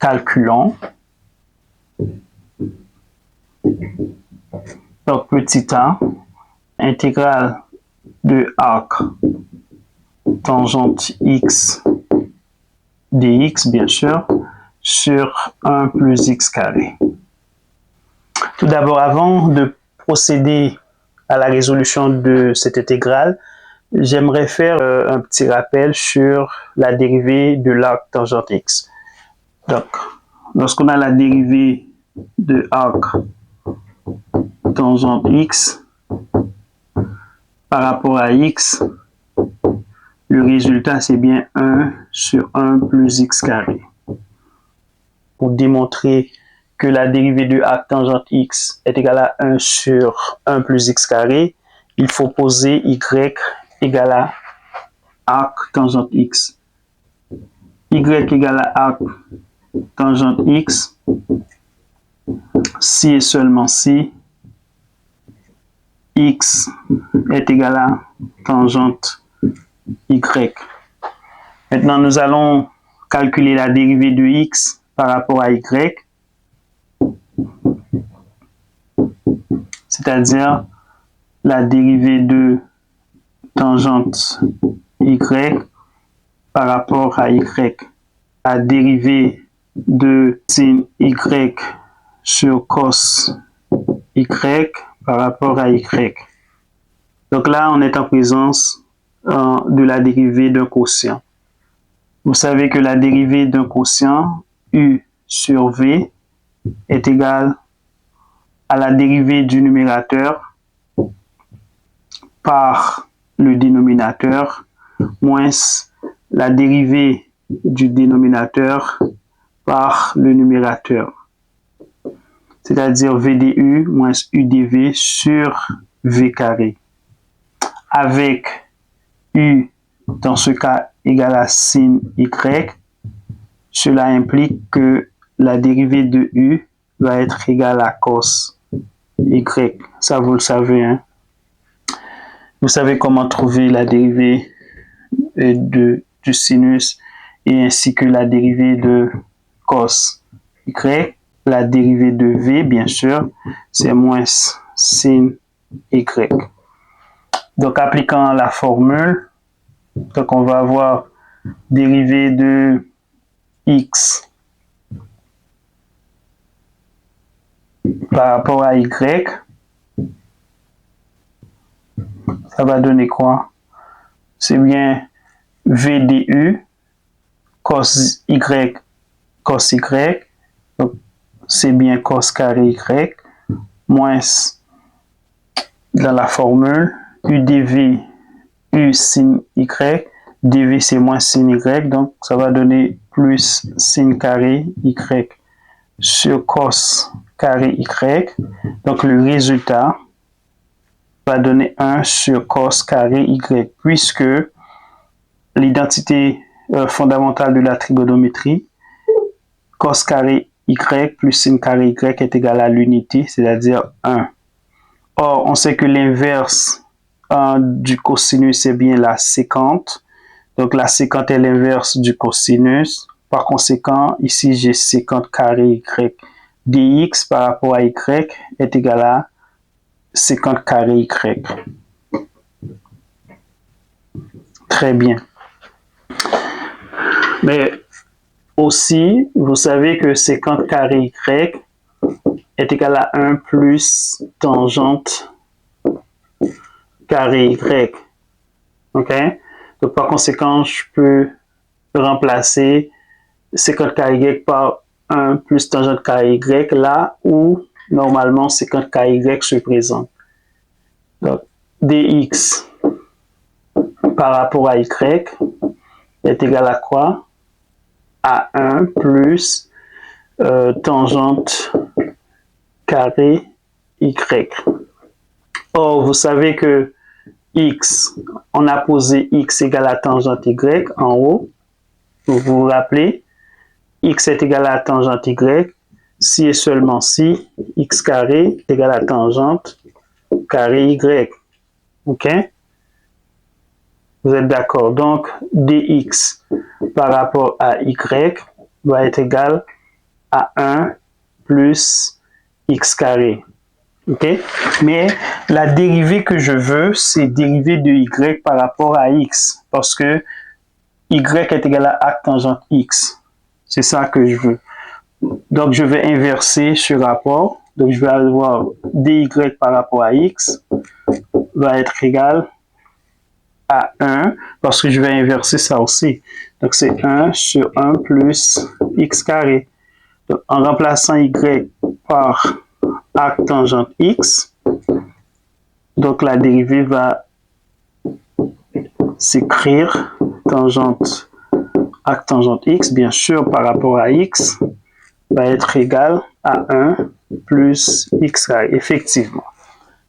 calculons. Donc, petit a, intégrale de arc tangente x dx, bien sûr, sur 1 plus x carré. Tout d'abord, avant de procéder à la résolution de cette intégrale, j'aimerais faire un petit rappel sur la dérivée de l'arc tangente x. Donc, lorsqu'on a la dérivée de arc tangente x par rapport à x, le résultat c'est bien 1 sur 1 plus x carré. Pour démontrer que la dérivée de arc tangente x est égale à 1 sur 1 plus x carré, il faut poser y égale à arc tangente x. Y égale à arc tangente x si et seulement si x est égal à tangente y. Maintenant, nous allons calculer la dérivée de x par rapport à y, c'est-à-dire la dérivée de tangente y par rapport à y. La dérivée de sin y sur cos y par rapport à y. Donc là, on est en présence de la dérivée d'un quotient. Vous savez que la dérivée d'un quotient, u sur v, est égale à la dérivée du numérateur par le dénominateur moins la dérivée du dénominateur par le numérateur, c'est-à-dire v du moins u dv sur v carré, avec u dans ce cas égal à sin y. Cela implique que la dérivée de u va être égale à cos y. Ça, vous le savez, hein? Vous savez comment trouver la dérivée du sinus et ainsi que la dérivée de cos y. La dérivée de v, bien sûr, c'est moins sin y. Donc, appliquant la formule, donc on va avoir dérivée de x par rapport à y. Ça va donner quoi? C'est bien v du cos y, donc c'est bien cos carré y, moins dans la formule u dv, u sin y, dv c'est moins sin y, donc ça va donner plus sin carré y sur cos carré y. Donc le résultat va donner 1 sur cos carré y, puisque l'identité fondamentale de la trigonométrie, cos carré y plus sin carré y est égal à l'unité, c'est-à-dire 1. Or, on sait que l'inverse du cosinus est bien la sécante. Donc, la sécante est l'inverse du cosinus. Par conséquent, ici, j'ai sécante carré y. dx par rapport à y est égal à sécante carré y. Très bien. Mais aussi, vous savez que sécante carré y est égal à 1 plus tangente carré y. OK? Donc, par conséquent, je peux remplacer sécante carré y par 1 plus tangente carré y là où, normalement, sécante carré y se présente. Donc, dx par rapport à y est égal à quoi? À 1 plus tangente carré y. Or, vous savez que x, on a posé x égale à tangente y en haut. Vous vous rappelez, x est égal à tangente y si et seulement si x carré est égal à tangente carré y. OK? Vous êtes d'accord? Donc, dx par rapport à y va être égal à 1 plus x carré. OK? Mais la dérivée que je veux, c'est dérivée de y par rapport à x. Parce que y est égal à arc tangente x. C'est ça que je veux. Donc, je vais inverser ce rapport. Donc, je vais avoir dy par rapport à x va être égal à 1 parce que je vais inverser ça aussi. Donc, c'est 1 sur 1 plus x carré. Donc, en remplaçant y par arc tangente x, donc la dérivée va s'écrire tangente arc tangente x, bien sûr, par rapport à x, va être égal à 1 plus x carré. Effectivement,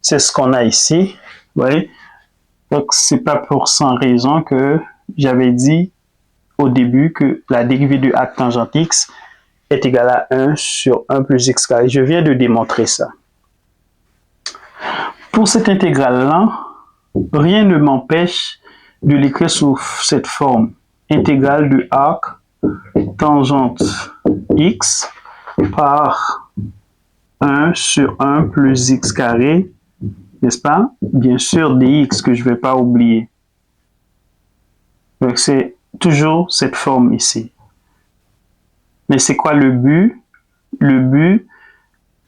c'est ce qu'on a ici. Vous voyez? Donc, c'est pas pour sans raison que j'avais dit au début que la dérivée de arc tangente x est égale à 1 sur 1 plus x carré. Je viens de démontrer ça. Pour cette intégrale-là, rien ne m'empêche de l'écrire sous cette forme. Intégrale de arc tangente x par 1 sur 1 plus x carré, n'est-ce pas? Bien sûr, dx que je ne vais pas oublier. Donc, c'est toujours cette forme ici. Mais c'est quoi le but? Le but,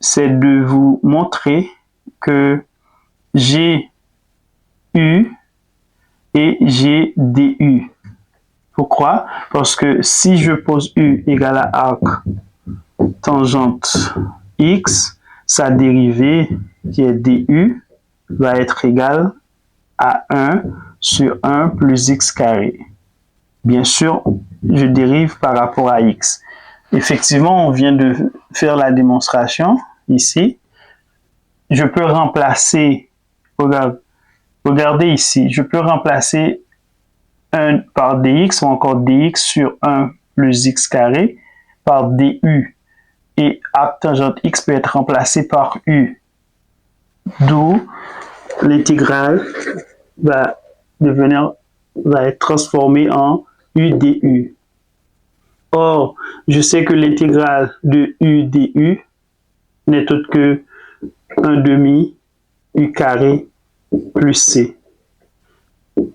c'est de vous montrer que j'ai u et j'ai du. Pourquoi? Parce que si je pose u égale à arc tangente x, sa dérivée qui est du va être égale à 1 sur 1 plus x carré. Bien sûr, je dérive par rapport à x. Effectivement, on vient de faire la démonstration ici. Je peux remplacer, regardez ici, je peux remplacer 1 par dx ou encore dx sur 1 plus x carré par du. Et arc tangente x peut être remplacé par u. D'où l'intégrale va être transformée en u du. Or, je sais que l'intégrale de u du n'est autre que 1 demi u carré plus c.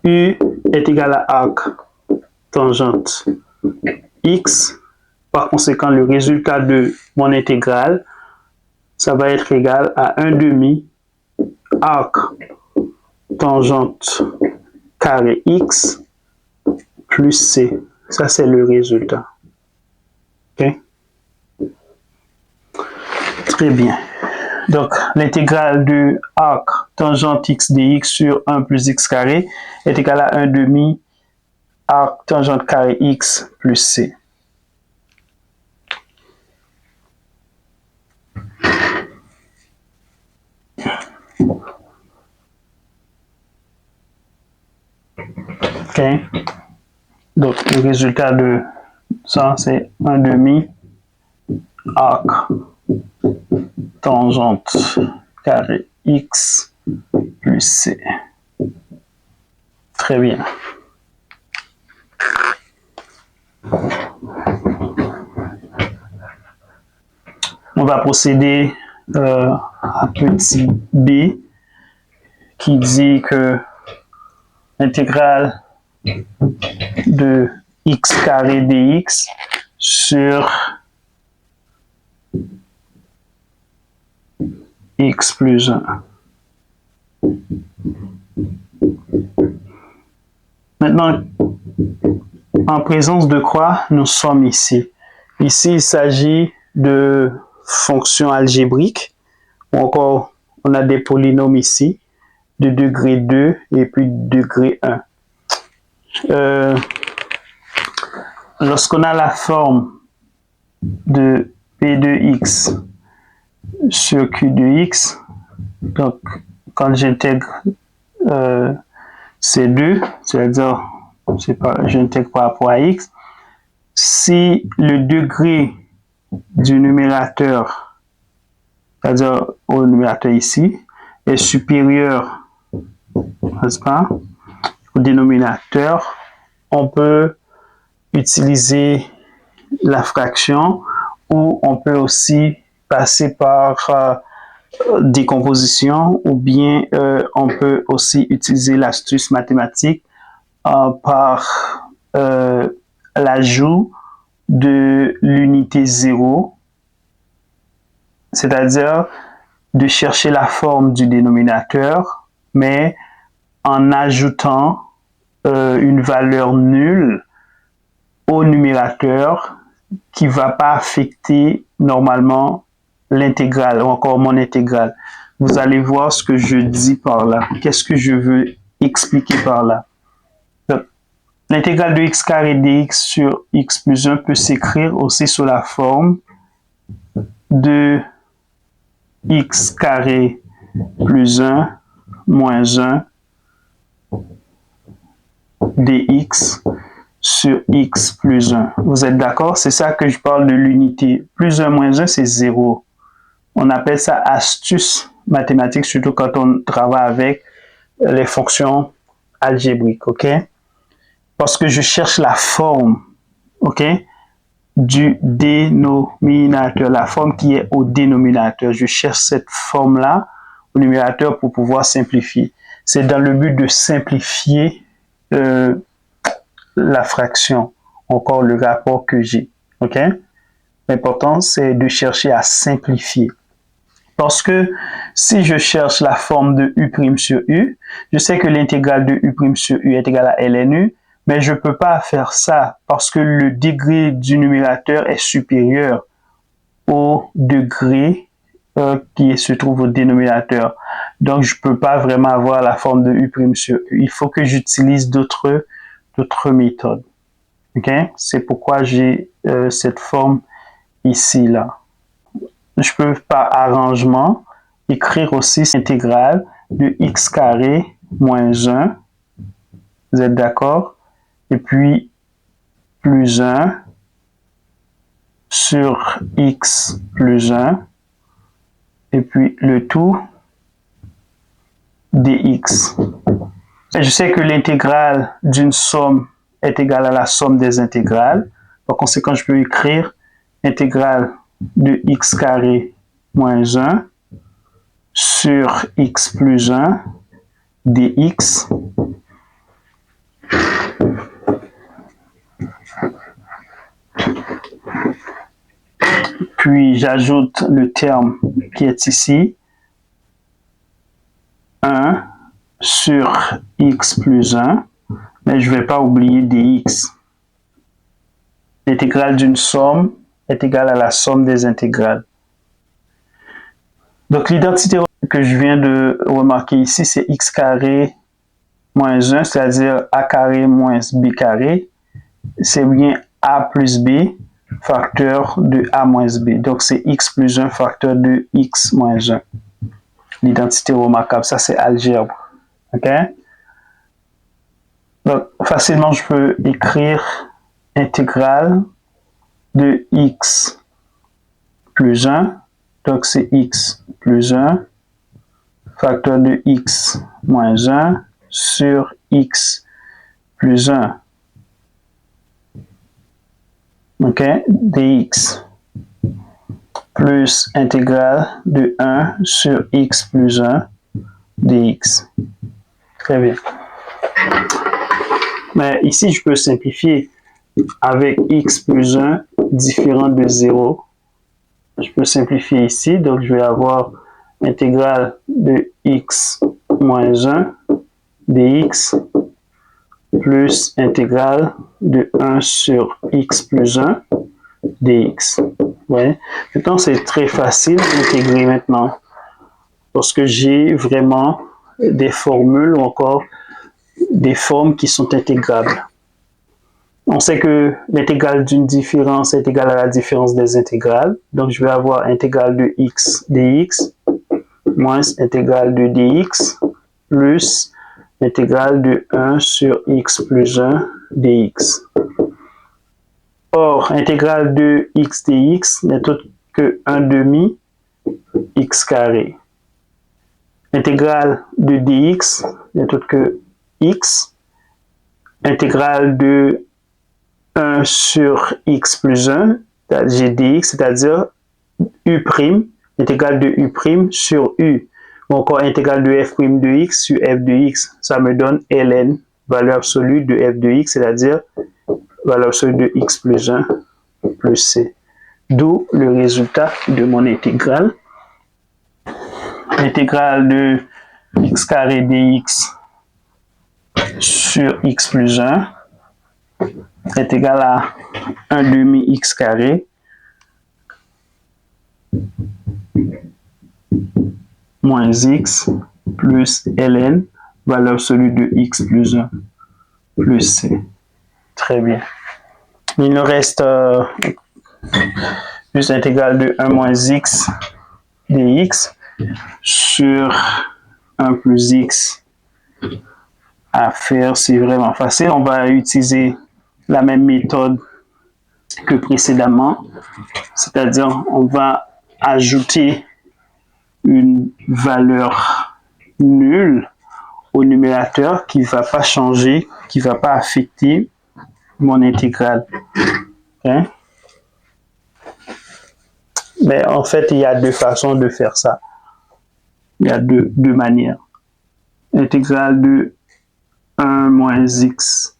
U est égal à arc tangente x. Par conséquent, le résultat de mon intégrale, ça va être égal à 1 demi arc tangente carré x plus c. Ça, c'est le résultat. OK? Très bien. Donc, l'intégrale de arc tangente x dx sur 1 plus x carré est égale à 1 demi arc tangente carré x plus c. OK? Donc, le résultat de ça, c'est 1 demi arc tangente carré x plus c. Très bien. On va procéder à petit b qui dit que l'intégrale de x carré dx sur x plus 1. Maintenant, en présence de quoi nous sommes ici? Ici, il s'agit de fonctions algébriques, ou encore on a des polynômes ici, de degré 2 et puis de degré 1. Lorsqu'on a la forme de P de x sur Q de x, donc quand j'intègre ces deux, c'est-à-dire j'intègre par rapport à x, si le degré du numérateur, c'est-à-dire au numérateur ici, est supérieur, n'est-ce pas, au dénominateur, on peut utiliser la fraction ou on peut aussi passer par décomposition, ou bien on peut aussi utiliser l'astuce mathématique par l'ajout de l'unité 0, c'est-à-dire de chercher la forme du dénominateur, mais en ajoutant une valeur nulle au numérateur qui ne va pas affecter normalement l'intégrale ou encore mon intégrale. Vous allez voir ce que je dis par là. Qu'est-ce que je veux expliquer par là? L'intégrale de x carré dx sur x plus 1 peut s'écrire aussi sous la forme de x carré plus 1 moins 1 dx sur x plus 1. Vous êtes d'accord? C'est ça que je parle de l'unité. Plus 1 moins 1, c'est 0. On appelle ça astuce mathématique, surtout quand on travaille avec les fonctions algébriques, ok? Parce que je cherche la forme, ok, du dénominateur, la forme qui est au dénominateur. Je cherche cette forme-là au numérateur pour pouvoir simplifier. C'est dans le but de simplifier la fraction, encore le rapport que j'ai, ok? L'important, c'est de chercher à simplifier. Parce que si je cherche la forme de u' sur u, je sais que l'intégrale de u' sur u est égale à ln u, mais je ne peux pas faire ça parce que le degré du numérateur est supérieur au degré qui se trouve au dénominateur. Donc, je ne peux pas vraiment avoir la forme de u' sur u. Il faut que j'utilise d'autres méthodes. Okay? C'est pourquoi j'ai cette forme ici, là. Je peux, par arrangement, écrire aussi l'intégrale de x carré moins 1. Vous êtes d'accord? Et puis, plus 1 sur x plus 1. Et puis, le tout dx. Et je sais que l'intégrale d'une somme est égale à la somme des intégrales. Par conséquent, je peux écrire intégrale de x carré moins 1 sur x plus 1 dx. Puis j'ajoute le terme qui est ici, 1 sur x plus 1, mais je ne vais pas oublier dx. L'intégrale d'une somme est égale à la somme des intégrales. Donc l'identité que je viens de remarquer ici, c'est x carré moins 1, c'est-à-dire a carré moins b carré. C'est bien a plus b facteur de a moins b. Donc c'est x plus 1 facteur de x moins 1. L'identité remarquable, ça c'est algèbre. Ok? Donc facilement je peux écrire intégrale de x plus 1. Donc c'est x plus 1 facteur de x moins 1 sur x plus 1. Ok, dx plus intégrale de 1 sur x plus 1 dx. Très bien. Mais ici, je peux simplifier avec x plus 1 différent de 0. Je peux simplifier ici, donc je vais avoir intégrale de x moins 1 dx plus intégrale de 1 sur x plus 1 dx. Ouais. Maintenant, c'est très facile d'intégrer maintenant parce que j'ai vraiment des formules ou encore des formes qui sont intégrables. On sait que l'intégrale d'une différence est égale à la différence des intégrales. Donc, je vais avoir intégrale de x dx moins intégrale de dx plus intégrale de 1 sur x plus 1 dx. Or, intégrale de x dx n'est autre que 1 demi x carré. Intégrale de dx n'est autre que x. Intégrale de 1 sur x plus 1 j'ai dx, c'est-à-dire u', intégrale de u' sur u, ou encore intégrale de f' de x sur f de x. Ça me donne ln, valeur absolue de f de x, c'est-à-dire valeur absolue de x plus 1 plus c. D'où le résultat de mon intégrale. L'intégrale de x carré dx sur x plus 1 est égal à 1 demi x carré moins x plus ln, valeur absolue de x plus 1 plus c. Très bien. Il nous reste juste l'intégrale de 1 moins x dx sur 1 plus x à faire. C'est vraiment facile. On va utiliser la même méthode que précédemment, c'est-à-dire on va ajouter une valeur nulle au numérateur qui ne va pas changer, qui ne va pas affecter mon intégrale. Okay? Mais en fait, il y a deux façons de faire ça. Il y a deux manières. Intégrale de 1 moins x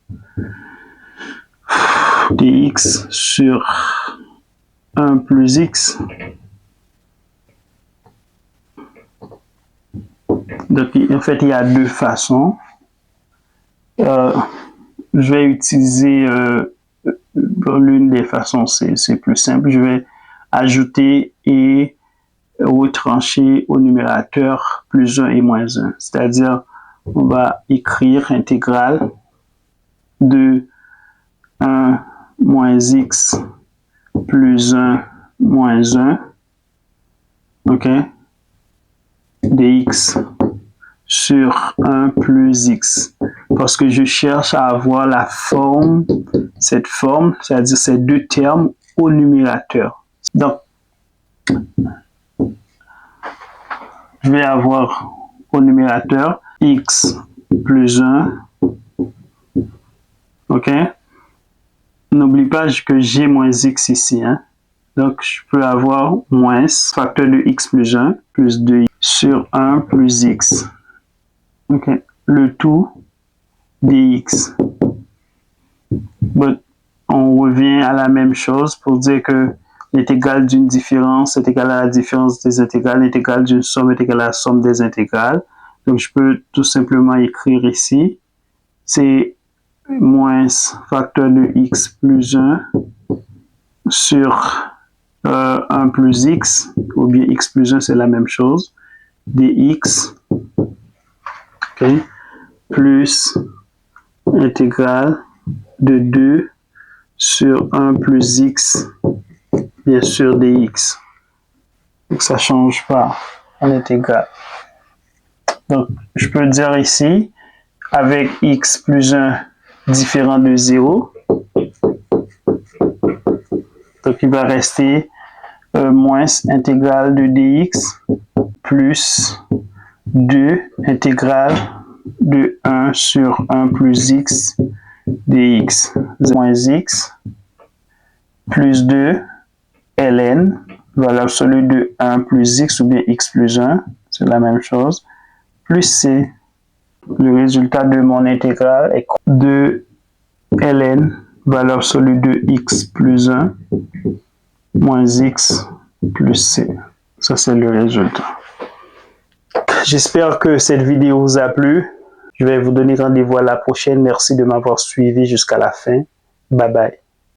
dx sur 1 plus x. Donc, en fait, il y a deux façons. Je vais utiliser l'une des façons, c'est plus simple. Je vais ajouter et retrancher au numérateur plus 1 et moins 1. C'est-à-dire, on va écrire intégrale de 1 moins x plus 1 moins 1, ok, dx sur 1 plus x. Parce que je cherche à avoir la forme, cette forme, c'est-à-dire ces deux termes au numérateur. Donc, je vais avoir au numérateur x plus 1, ok? N'oublie pas que j'ai moins x ici, hein? Donc, je peux avoir moins facteur de x plus 1 plus 2x sur 1 plus x. Ok, le tout dx. But, on revient à la même chose pour dire que l'intégrale d'une différence est égale à la différence des intégrales, l'intégrale d'une somme est égale à la somme des intégrales. Donc, je peux tout simplement écrire ici, c'est moins facteur de x plus 1 sur 1 plus x, ou bien x plus 1, c'est la même chose, dx, okay, plus intégrale de 2 sur 1 plus x, bien sûr dx. Donc ça ne change pas en intégrale. Donc je peux dire ici, avec x plus 1 différent de 0, donc il va rester moins intégrale de dx plus 2 intégrale de 1 sur 1 plus x dx, moins x plus 2 ln, valeur absolue de 1 plus x ou bien x plus 1, c'est la même chose, plus c. Le résultat de mon intégrale est 2 ln, valeur absolue de x plus 1, moins x plus c. Ça, c'est le résultat. J'espère que cette vidéo vous a plu. Je vais vous donner rendez-vous à la prochaine. Merci de m'avoir suivi jusqu'à la fin. Bye bye.